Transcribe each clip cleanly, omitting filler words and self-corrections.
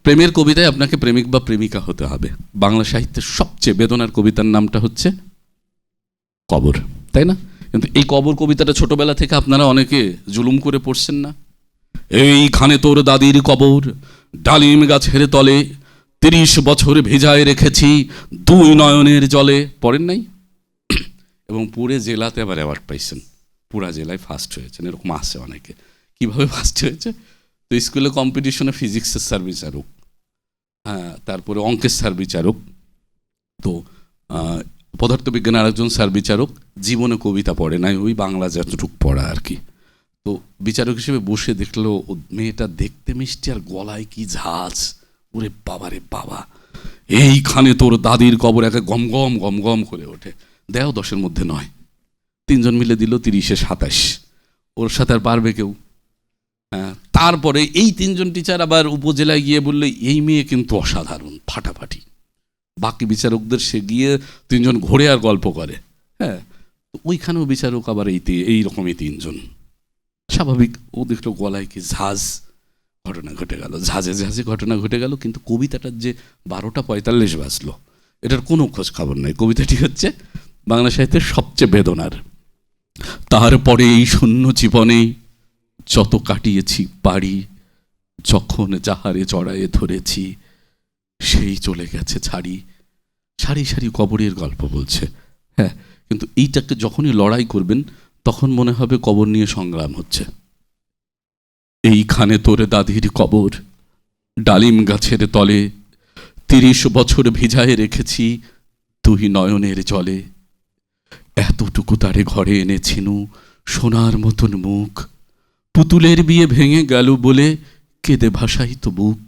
প্রেমের কবিতায় আপনাকে প্রেমিক বা প্রেমিকা হতে হবে। বাংলা সাহিত্যের সবচেয়ে বেদনার কবিতার নামটা হচ্ছে কবর, তাই না? কিন্তু এই কবর কবিতাটা ছোটবেলা থেকে আপনারা অনেকে জুলুম করে পড়ছেন না? এইখানে তোর দাদির কবর, ডালিম গাছের তলে, ৩০ বছর ভেজায় রেখেছি ২ নয়নের জলে। পড়েন নাই? এবং পুরে জেলাতে আবার অ্যাওয়ার্ড পাইছেন, পুরা জেলায় ফার্স্ট হয়েছেন। এরকম আছে অনেকে। কিভাবে ফার্স্ট হয়েছে? তো স্কুলে কম্পিটিশনে ফিজিক্সের স্যার বিচারক, হ্যাঁ, তারপরে অঙ্কের স্যার বিচারক, তো পদার্থবিজ্ঞানের আরেকজন স্যার বিচারক, জীবনে কবিতা পড়ে নাই, ওই বাংলা যতটুক পড়া আর কি। তো বিচারক হিসেবে বসে দেখলো মেয়েটা দেখতে মিষ্টি আর গলায় কি ঝাঁজ, ওরে বাবা রে বাবা, এইখানে তোর দাদির কবর, একে গম গম গম গম করে ওঠে। দেও 10-এর মধ্যে 9, 3 জন মিলে দিল 30-এ 27। ওর সাথে আর পারবে কেউ? হ্যাঁ, তারপরে এই 3 জন টিচার আবার উপজেলায় গিয়ে বললে এই মেয়ে কিন্তু অসাধারণ, ফাটাফাটি। বাকি বিচারকদের সে গিয়ে 3 জন ঘোরে আর গল্প করে। হ্যাঁ, ওইখানেও বিচারক আবার এই রকমই 3 জন। স্বাভাবিক, ও দেখলো গলায় কি ঝাঁজ, ঘটনা ঘটে গেল, ঝাঁঝে ঝাঁঝে ঘটনা ঘটে গেল। কিন্তু কবিতাটার যে 12টা 45 বাজলো, এটার কোনো খোঁজ খবর নাই। কবিতাটি হচ্ছে বাংলা সাহিত্যের সবচেয়ে বেদনার। তারপরে এই শূন্য জীবনে যত কাটিয়েছি পারি, যখন যাহারে জড়ায়ে ধরেছি সেই চলে গেছে ছাড়ি। সারি সারি কবরের গল্প বলছে। হ্যাঁ, কিন্তু এইটাকে যখনই লড়াই করবেন তখন মনে হবে কবর নিয়ে সংগ্রাম হচ্ছে। এইখানে তোর দাদির কবর, ডালিম গাছের তলে, 30 বছর ভিজায় রেখেছি 2 নয়নের জলে। এতটুকু তারে ঘরে এনেছিনু সোনার মতন মুখ, পুতুলের বিয়ে ভেঙে গেল বলে কেঁদে ভাসাইত বুক।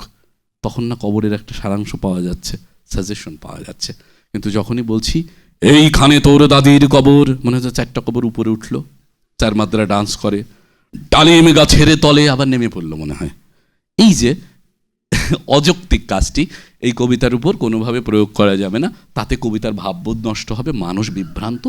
তখন না কবরের একটা সারাংশ পাওয়া যাচ্ছে, সাজেশন পাওয়া যাচ্ছে। কিন্তু যখনই বলছি এইখানে তোর দাদির কবর, মনে হচ্ছে 4টা কবর উপরে উঠলো, 4 মাত্রা ডান্স করে, ডালিম গাছের তলে আবার নেমে পড়লো মনে হয়। এই যে অযৌক্তিক কাজটি এই কবিতার উপর কোনোভাবে প্রয়োগ করা যাবে না। তাতে কবিতার ভাববোধ নষ্ট হবে, মানুষ বিভ্রান্ত,